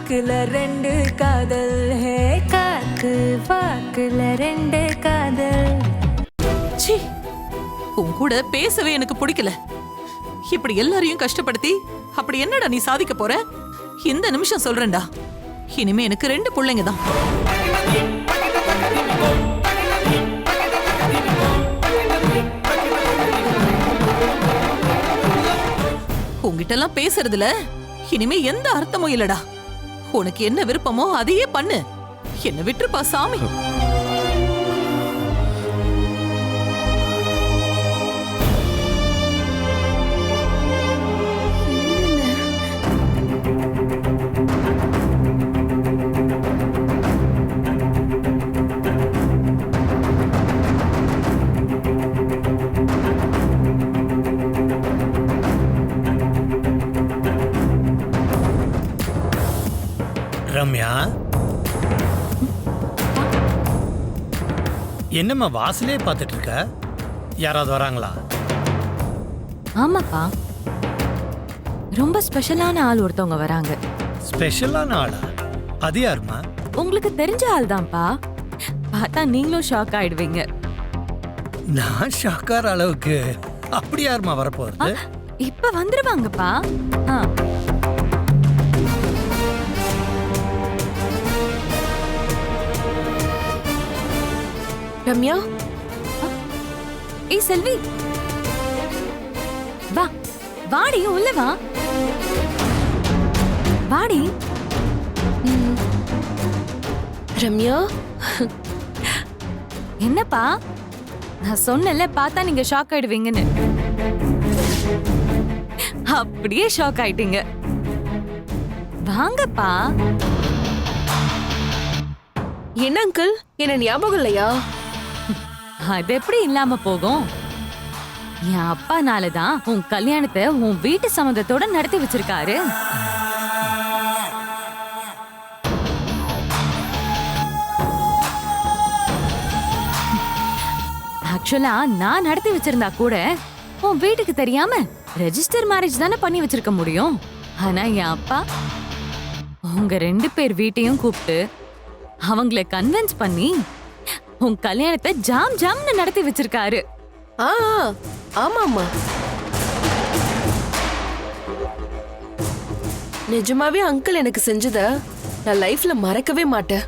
வாக்குல ரெண்டு காதல், ஹே காத்து வாக்குல ரெண்டு காதல். ச்சீ, உன் கூட பேசவே எனக்கு பிடிக்கல. இப்படி எல்லாரையும் கஷ்டப்படுத்தி அப்படி என்னடா நீ சாதிக்க போற? இந்த நிமிஷம் சொல்றேன்டா, இனிமே எனக்கு 2 பிள்ளைங்க தான். உன்கிட்ட எல்லாம் பேசுறதுல இனிமே எந்த அர்த்தமும் இல்லடா. உனக்கு என்ன விருப்பமோ அதையே பண்ணு. என்ன விட்டுருப்பா சாமி. ரம்யா, என்னம்மா வாசலே பார்த்துட்டு இருக்க? யாராவது வராங்களா? ஆமாப்பா, ரொம்ப ஸ்பெஷலான ஆள் ஒருத்தவங்க வராங்க. ஸ்பெஷலான ஆளா? அது யாருமா? உங்களுக்கு தெரிஞ்ச ஆள் தான்ப்பா. பார்த்தா நீங்களும் ஷாக் ஆயிடுவீங்க. நான் ஷாக்கார அளவுக்கு அப்படி யாருமா வரப்போறது? இப்ப வந்துருவாங்கப்பா. ரம்யா, ஏய் செல்வி, வா வாடி, உள்ள வா. வாடி. ரம்யா, என்னப்பா, நான் சொன்னல பார்த்தா நீங்க ஷாக் ஆயிடுவீங்கன்னு. அப்படியே ஷாக் ஆயிட்டீங்க. வாங்கப்பா. என்ன அங்கிள், என்ன ஞாபகம் இல்லையா? அது எப்படி இல்லாம போகும்? என் அப்பானாலதான் உன் கல்யாணத்தை உன் வீட்டு சம்மந்தத்தோட நடத்தி வச்சிருக்காரு. ஆக்சுவலா நான் நடத்தி வச்சிருந்தா கூட உன் வீட்டுக்கு தெரியாம ரெஜிஸ்டர் மேரேஜ் தானே பண்ணி வச்சிருக்க முடியும். ஆனா என் அப்பா உங்க 2 பேர் வீட்டையும் கூப்பிட்டு அவங்கள கன்வின்ஸ் பண்ணி உன் கல்யாணத்தை ஜாம் ஜாம்னு நடத்தி வச்சிருக்காரு. ஆமாமா, நிஜமாவே அங்கிள் எனக்கு செஞ்சத நான் லைஃப்ல மறக்கவே மாட்டேன்.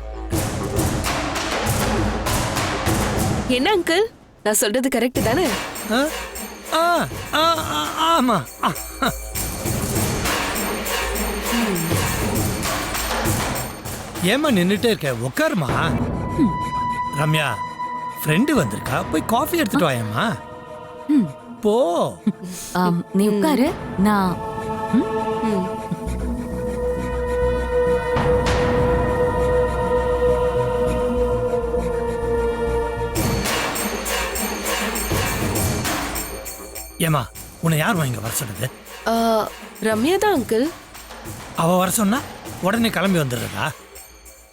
என்ன அங்கிள், நான் சொல்றது கரெக்ட் தானே? ஆமா. ஏமா நின்னுட்டே இருக்க? உட்காருமா. ரம்யா, ஃப்ரெண்டு வந்திருக்கா, போய் காஃபி எடுத்துட்டு வாயம்மா. போ. நீ உட்காரு. நான் ஏமா, உன்னை யார் இங்க வர சொன்னது? ரம்யா தான் அங்கிள். அவ வர சொன்னா உடனே கிளம்பி வந்துடுறதா?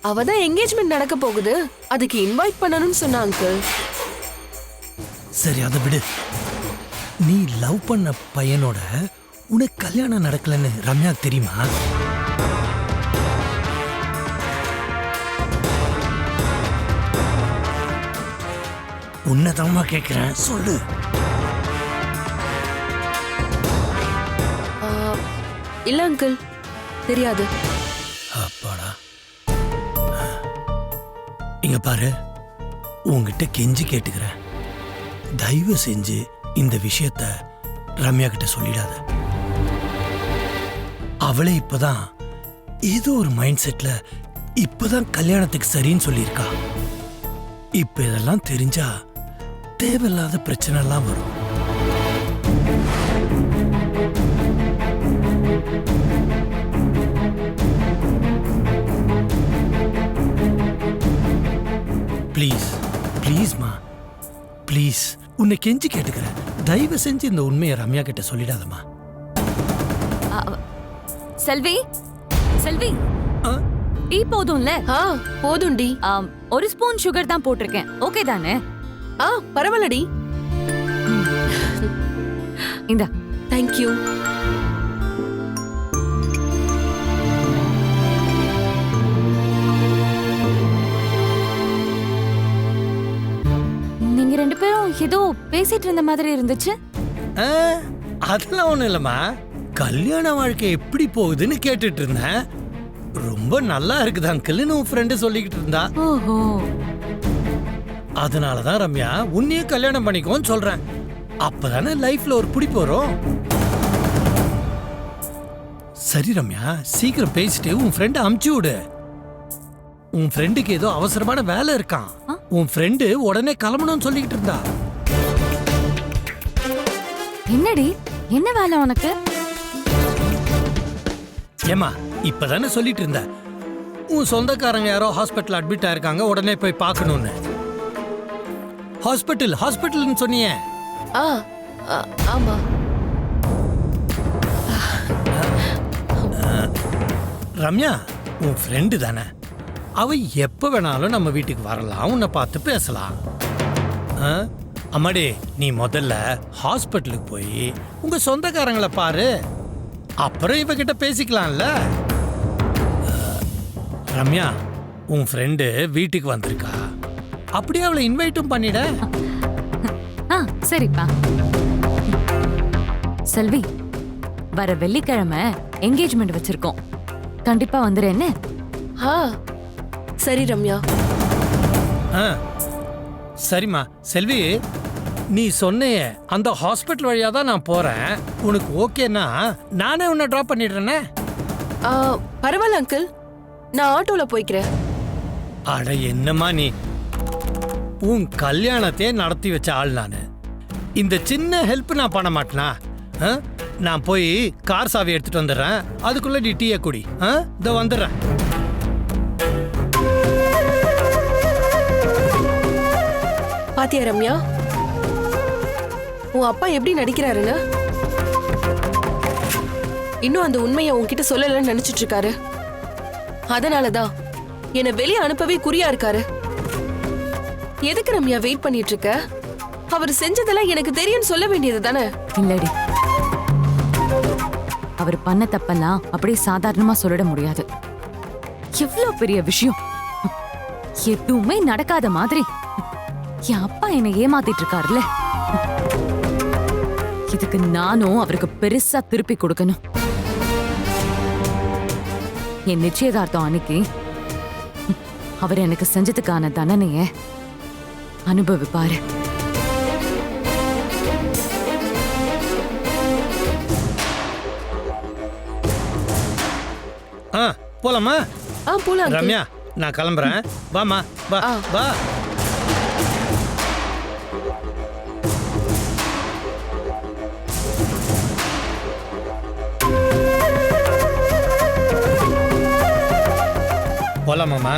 அவதான் என்கேஜ்மெண்ட் நடக்க போகுது, அதுக்கு இன்வைட் பண்ணணும்னு சொன்னா அங்கிள். சரி, அதை விடு. நீ லவ் பண்ண பையனோட உனக்கு கல்யாணம் நடக்கலன்னு ரம்யா தெரியுமா? உன்னதமா கேக்குறேன், சொல்லு. இல்ல அங்கிள், தெரியாது. அப்பாடா. இங்க பாரு, உங்ககிட்ட கெஞ்சி கேட்டுக்கிறேன், தயவு செஞ்சு இந்த விஷயத்த ரம்யா கிட்ட சொல்லிடாத. அவளே இப்பதான் ஏதோ ஒரு மைண்ட் செட்ல இப்பதான் கல்யாணத்துக்கு சரின்னு சொல்லியிருக்கா. இப்ப இதெல்லாம் தெரிஞ்சா தேவையில்லாத பிரச்சனை எல்லாம் வரும். ப்ளீஸ் ப்ளீஸ்மா, ப்ளீஸ், உன்னை கெஞ்சி கேட்டுக்கிறேன், தயவு செஞ்சு இந்த உண்மையை ரம்யா கிட்ட சொல்லிடாதம்மா. செல்வி, செல்வி, டீ போதும்ல? போதும் டி. 1 ஸ்பூன் சுகர் தான் போட்டிருக்கேன், ஓகே தானே? பரவாயில்லடி. இந்தா. தேங்க்யூ. பேசிட்டு இருந்த மாதிரி இருந்துச்சு. ஆ, அதெல்லாம் ஒண்ணும் இல்லம்மா. கல்யாண வாழ்க்கை எப்படி போகுதுன்னு கேட்டுட்டு இருந்தேன். ரொம்ப நல்லா இருக்குது அங்கிள்னு உன் ஃப்ரெண்டு சொல்லிக்கிட்டு இருந்தா. ஓஹோ. அதனாலதான் ரம்யா உன்னையே கல்யாணம் பண்ணிக்கோன்னு சொல்றேன். அப்பதானே லைஃப்ல ஒரு பிடிப்பு வரும். சரி ரம்யா, சீக்கிரம் பேசிட்டு உன் ஃப்ரெண்ட் அமுச்சு விடு. உன் ஃப்ரெண்டுக்கு ஏதோ அவசரமான வேலை இருக்கான். உன் ஃப்ரெண்டு உடனே கிளம்பணும்னு சொல்லிக்கிட்டு இருந்தா. என்னடி, என்ன வேலை உனக்கு? ஏமா இப்பதானே சொல்லிட்டு இருந்த உன் சொந்தக்காரங்க யாரோ ஹாஸ்பிட்டல் அட்மிட் ஆயிருக்காங்க, உடனே போய் பார்க்கணும்னு. ஹாஸ்பிட்டல்னு சொன்னியே. ஆ ஆமா. ரம்யா உன் ஃப்ரெண்டு தானே, அவ எப்ப வேணாலும் நம்ம வீட்டுக்கு வரலாம், உன்னை பார்த்து பேசலாம். அம்மாடி, நீ முதல்ல ஹாஸ்பிட்டலுக்கு போய் உங்க சொந்தக்காரங்களை பாரு, அப்புறம் இவகிட்ட பேசிக்கலாம்ல. ரம்யா உன் ஃப்ரெண்டு வீட்டுக்கு வந்திருக்கா, அப்படியே அவளை இன்வைட்டும் பண்ணிட. சரிப்பா. செல்வி, வர வெள்ளிக்கிழமை என்கேஜ்மெண்ட் வச்சிருக்கோம், கண்டிப்பா வந்துடுறேன்னு. சரி ரம்யா. சரிம்மா. செல்வி, நீ சொன்னையே அந்த ஹாஸ்பிட்டல் வழியா தான் நான் போறேன், உனக்கு ஓகேன்னா நானே உன்னை டிராப் பண்ணிடுறேனே. பரவாயில்ல அங்கிள், நான் ஆட்டோல போய்க்கிறேன். அட என்னம்மா நீ, உன் கல்யாணத்தையே நடத்தி வச்ச ஆள் நானு. இந்த சின்ன ஹெல்ப் நான் பண்ண மாட்டேனா? நான் போய் கார் சாவி எடுத்துட்டு வந்துடுறேன், அதுக்குள்ள நீ டீயை குடி. இதோ வந்துடுறேன். பாத்தியா ரம்யா, உன் அப்பா எப்படி நடிக்கிறாருன்னு? இன்னும் அந்த உண்மையை உன்கிட்ட சொல்லலன்னு நினைச்சிட்டு இருக்காரு. அதனாலதான் என்னை வெளியே அனுப்பவே குறியா இருக்காரு. எதுக்கு ரம்யா வெயிட் பண்ணிட்டு இருக்க? அவர் செஞ்சதெல்லாம் எனக்கு தெரியும்னு சொல்ல வேண்டியது தானே? இல்லடி, அவர் பண்ண தப்பெல்லாம் அப்படியே சாதாரணமா சொல்லிட முடியாது. எவ்வளவு பெரிய விஷயம், எதுவுமே நடக்காத மாதிரி என் அப்பா என்னை ஏமாத்திட்டு இருக்காருல்ல. இதுக்கு நானும் அவருக்கு பெருசா திருப்பி கொடுக்கணும். என் நிச்சயதார்த்தம் அன்னைக்கு அவர் எனக்கு செஞ்சதுக்கான தண்டனைய அனுபவிப்பாரு. போலாமா? போலாம் ரம்யா, நான் கிளம்புறேன். வாமா, வா வா. போலாமாமா?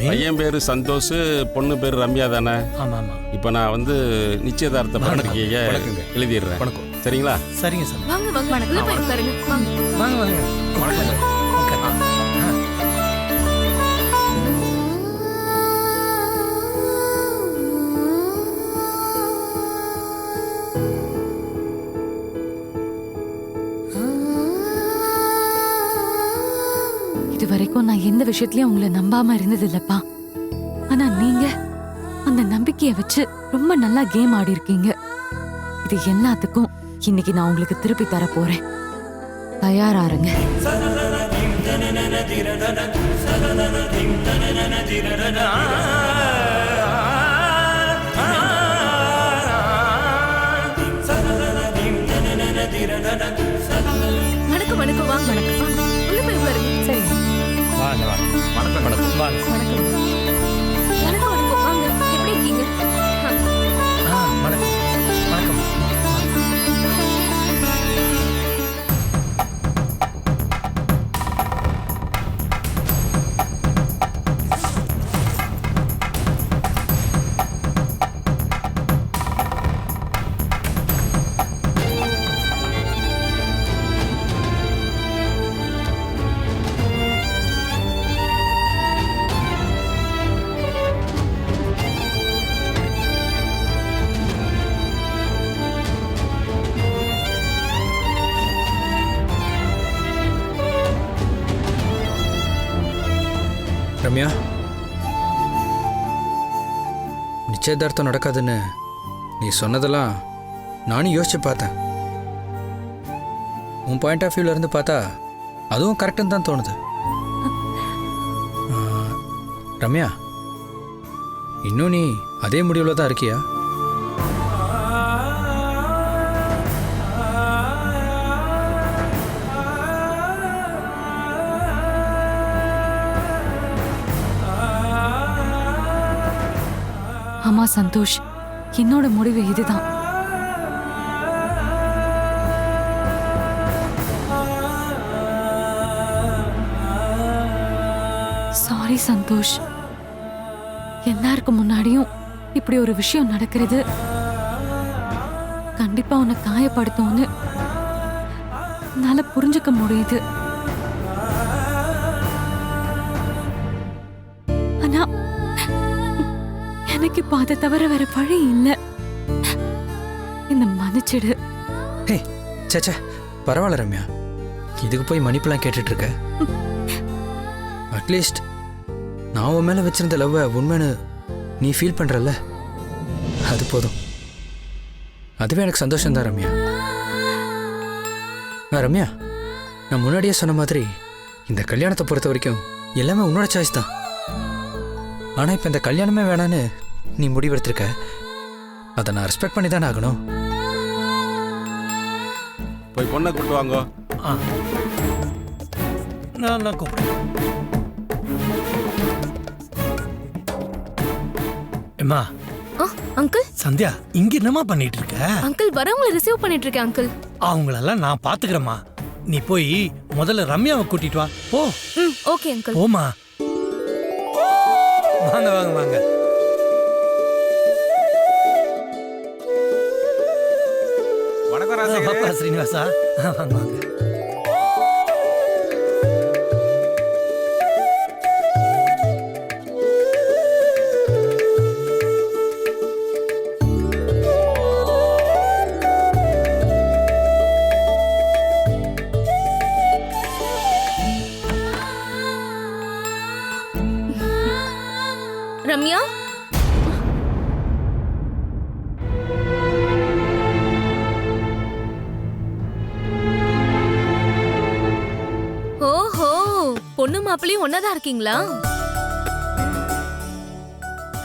பையன் பேரு சந்தோஷ், பொண்ணு பேரு ரம்யா தானே? ஆமா ஆமா. இப்போ நான் வந்து நிச்சயதார்த்த பத்திரிகையை எழுதிடுறேன். வணக்கம். சரிங்களா? சரிங்க சார். வாங்க வாங்க. உள்ள போய் உட்காருங்க. வாங்க வாங்க. வணக்கம். இது வரைக்கும் நான் எந்த விஷயத்திலயும் உங்களை நம்பாம இருந்தது இல்லப்பா. ஆனா நீங்க அந்த நம்பிக்கைய வச்சு ரொம்ப நல்லா கேம் ஆடி இருக்கீங்க. இது எல்லாத்துக்கும் இன்னைக்கு நான் உங்களுக்கு திருப்பி தர போறேன். தயாராருங்க. வணக்கம் வணக்கம். வாங்க வணக்கம். உள்ள போய் உட்காருங்க. சரி. வாங்க வாங்க. வணக்கம் வணக்கம். வாங்க. வணக்கம் வணக்கம். வாங்க. எப்படி இருக்கீங்க? வணக்கம் வணக்கம். ரம்யா, நிச்சயதார்த்தம் நடக்காதுன்னு நீ சொன்னதெல்லாம் நானும் யோசிச்சு பார்த்தேன். உன் பாயிண்ட் ஆஃப் வியூல இருந்து பார்த்தா அதுவும் கரெக்டுன்னு தான் தோணுது. ரம்யா, இன்னும் நீ அதே முடிவில் தான் இருக்கியா? ஆமா சந்தோஷ், என்னோட முடிவு இதுதான். சாரி சந்தோஷ், எல்லாருக்கு முன்னாடியும் இப்படி ஒரு விஷயம் நடக்கிறது கண்டிப்பா உன்னை காயப்படுத்தும்னு என்னால புரிஞ்சுக்க முடியுது. ஆனா எனக்கு இப்ப அதை தவிர வேற வழி இல்லை. இந்த மன்னிச்சிடு. ஹே சேச்சா, பரவாயில்ல ரம்யா, இதுக்கு போய் மன்னிப்புலாம் கேட்டுட்டு இருக்க. அட்லீஸ்ட் நான் உன் மேலே வச்சிருந்த லவ்வை உண்மைன்னு நீ ஃபீல் பண்ணுறல்ல, அது போதும். அதுவே எனக்கு சந்தோஷம்தான் ரம்யா. ரம்யா, நான் முன்னாடியே சொன்ன மாதிரி இந்த கல்யாணத்தை பொறுத்த வரைக்கும் எல்லாமே உன்னோட சாய்ஸ் தான். ஆனால் இப்போ இந்த கல்யாணமே வேணான்னு நீ முடிவெடுத்திருக்க. அதை நான் ரெஸ்பெக்ட் பண்ணி தானே ஆகணும். போய் பொண்ணை கூட்டு வாங்கோ. ஆ, நான் கூப்பிடுறேன். அம்மா, அங்கிள் சந்தியா, இங்க என்னமா பண்ணிட்டு இருக்க? அங்கிள் வரவங்களை ரிசீவ் பண்ணிட்டு இருக்கேன் அங்கிள். அவங்களெல்லாம் நான் பாத்துக்கிறேம்மா. நீ போய் முதல்ல ரம்யாவை கூட்டிட்டு வா. போ. Okay uncle. போமா. வாங்க வாங்க வாங்க. வணக்கம் பாப்பா ஸ்ரீனிவாசா, வாங்க வாங்க. ரம்யா, ஓஹோ, பொண்ணு மாப்பிள்ளையும் ஒன்னதா இருக்கீங்களா?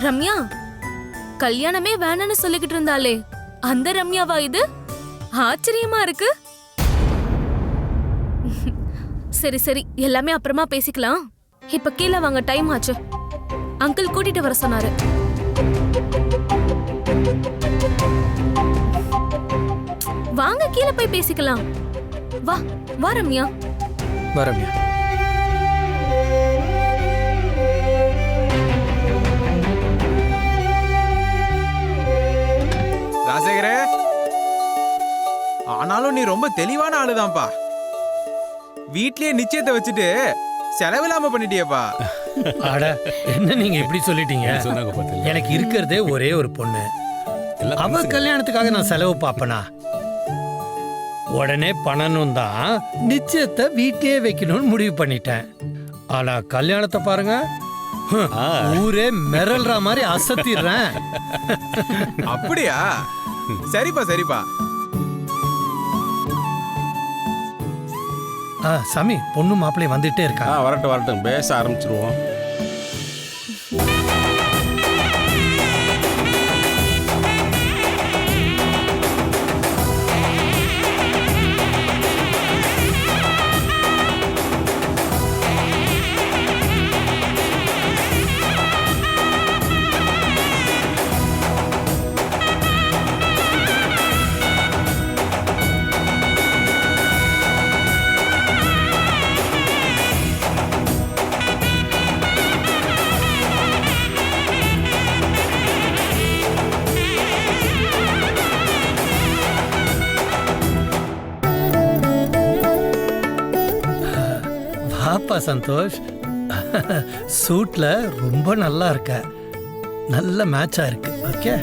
ரம்யா, கல்யாணமே வேணான்னு சொல்லிக்கிட்டு இருந்தாலே அந்த ரம்யாவா இது? ஆச்சரியமா இருக்கு. சரி சரி, எல்லாமே அப்புறமா பேசிக்கலாம். இப்ப கீழே வாங்க, டைம் ஆச்சு. அங்கிள் கூட்டிட்டு வர சொன்னாரு. வாங்க கீழே போய் பேசிக்கலாம். வா வா ரம்யா. வா ரம்யா. ராஜசேகரே, ஆனாலும் நீ ரொம்ப தெளிவான ஆளுதான்ப்பா. வீட்லயே நிச்சயத்தை வச்சுட்டு செலவில்லாம பண்ணிட்டியப்பா. அட, என்ன நீங்க இப்படி சொல்லிட்டீங்க? சொன்னாங்க பார்த்தீங்களா? எனக்கு இருக்கிறதே ஒரே ஒரு பொண்ணு. அவ கல்யாணத்துக்காக நான் செலவு பாப்பனா? உடனே பண்ணணும் தான் நிச்சயத்தை வீட்லயே வைக்கணும்னு முடிவு பண்ணிட்டேன். ஆனா கல்யாணத்தை பாருங்க, ஊரே மிரல்ற மாதிரி அசத்திடுறேன். அப்படியா? சரிப்பா சரிப்பா. சாமி, பொண்ணு மாப்பிள்ளை வந்துட்டே இருக்கா. வரட்டும் வரட்டும், பேச ஆரம்பிச்சிருவோம். பாப்பா சந்தோஷ், சூட்ல ரொம்ப நல்லா இருக்க. நல்ல மேட்சா இருக்கு. ஓகே,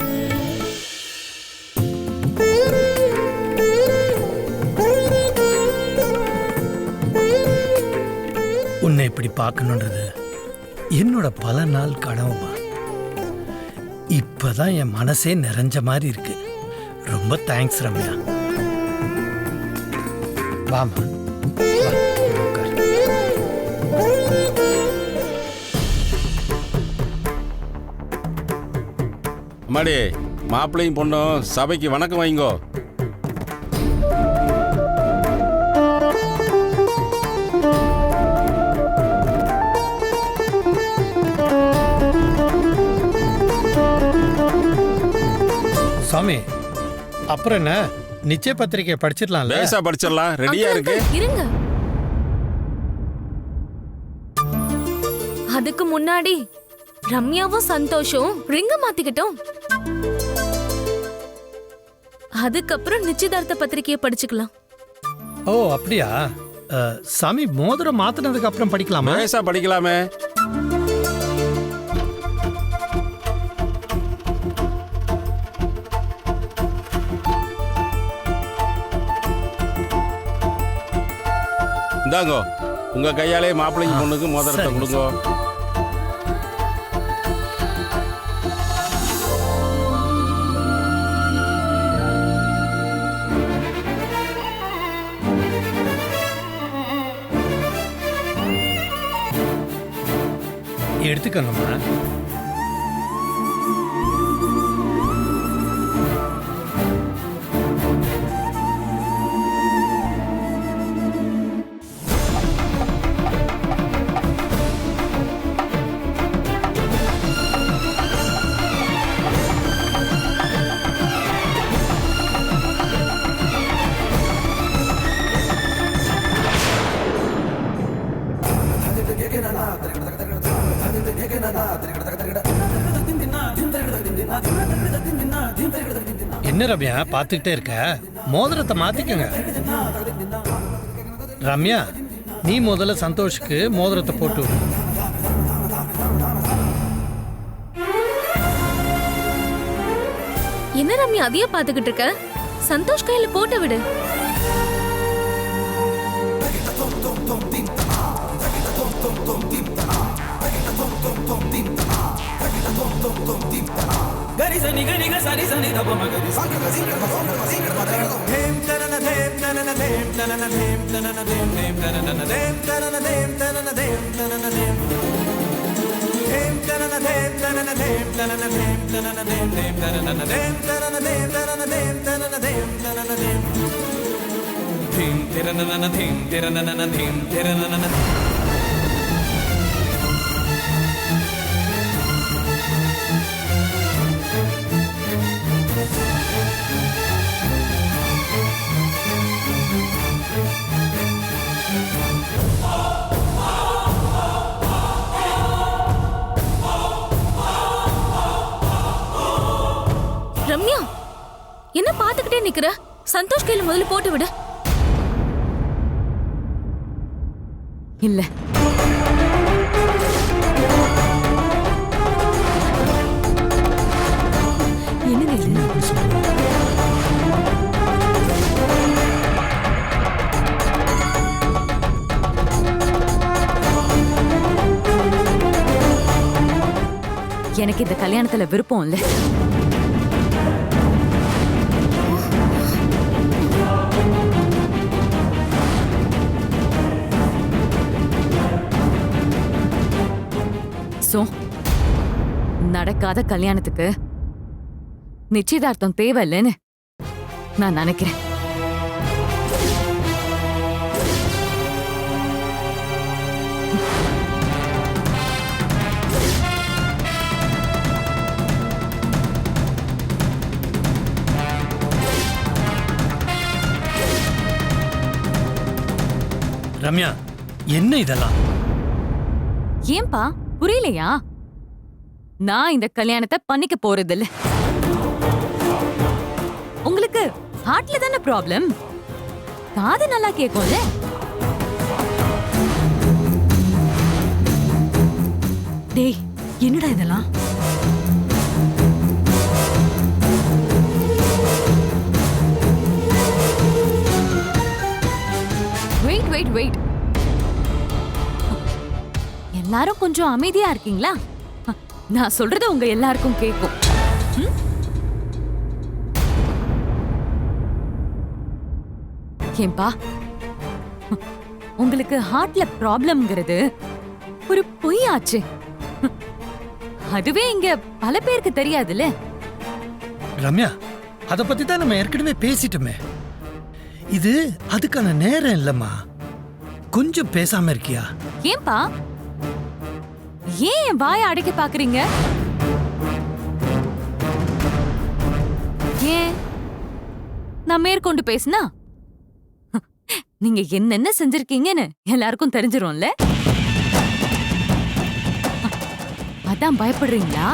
உன்னை இப்படி பார்க்கணுன்றது என்னோட பல நாள் கனவுமா. இப்பதான் என் மனசே நிறைஞ்ச மாதிரி இருக்கு. ரொம்ப தேங்க்ஸ் ரம்யா. வாமா, வா, உட்காரு. அம்மாடி, மாப்பிள்ளையும் பொண்ணும் சபைக்கு வணக்கம் வைங்கோ. சாமி, அப்புறம் என்ன, நிச்சய பத்திரிக்கை படிச்சிடலாம்ல? லேசா படிச்சிடலாம், ரெடியா இருக்கு. இருங்க, அதுக்கு முன்னாடி ரம்யாவும் சந்தோஷம் ரிங்க மாத்திக்கிட்டோம். அதுக்கப்புறம் நிச்சயதார்த்த பத்திரிக்கையை படிச்சுக்கலாம். ஓ அப்படியா? சாமி, மோதிரம் மாத்தினதுக்கு அப்புறம் படிக்கலாமா? லேசா படிக்கலாமே. இந்தாங்கோ, உங்க கையாலே மாப்பிள்ளைக்கு பொண்ணுக்கு மோதிரத்தை சரி, கொடுங்கோ. எடுத்துக்கணுமா? என்ன ரம்யா பார்த்துக்கிட்டே இருக்க? மோதிரத்தை மாத்திக்கங்க. ரம்யா, நீ முதல்ல சந்தோஷுக்கு மோதிரத்தை போட்டு விடு. என்ன ரம்யா அதையே பாத்துக்கிட்டு இருக்க? சந்தோஷ் கையில போட்டு விடு. ரம்யா, என்ன பாத்துக்கிட்டே நிக்கிற? சந்தோஷ் கையில முதல்ல போட்டு விடு. இல்ல, என்னங்க இது? எனக்கு இந்த கல்யாணத்துல விருப்பம் இல்ல. சோ, நடக்காத கல்யாணத்துக்கு நிச்சயதார்த்தம் தேவையில்லைன்னு நான் நினைக்கிறேன். ரம்யா, என்ன இதெல்லாம்? ஏன்பா புரியலையா? நான் இந்த கல்யாணத்தை பண்ணிக்க போறதில்ல. உங்களுக்கு ஹார்ட்ல தானே ப்ராப்ளம்? காது நல்லா கேட்கும்ல. டேய், என்னடா இதெல்லாம்? Wait wait wait. என்ன எல்லாரும் கொஞ்சம் அமைதியா இருக்கீங்களா? நான் சொல்றது உங்க எல்லாருக்கும் கேக்கும். ஏன்பா, உங்களுக்கு ஹார்ட்ல ப்ராப்ளம்ங்கிறது ஒரு பொய்யாச்சு. அதுவே இங்க பல பேருக்கு தெரியாதுல்ல. ரம்யா, அத பத்தி தான் நம்ம ஏற்கனவே பேசிட்டோமே. இது அதுக்கான நேரம் இல்லம்மா. கொஞ்சம் பேசாம இருக்கியா? ஏன்பா, ஏன் வாயை அடைக்க பாக்குறீங்க? ஏன் நான் மேற்கொண்டு பேசினா நீங்க என்னென்ன செஞ்சிருக்கீங்கன்னு எல்லாருக்கும் தெரிஞ்சிரும்ல. அதான் பயப்படுறீங்களா?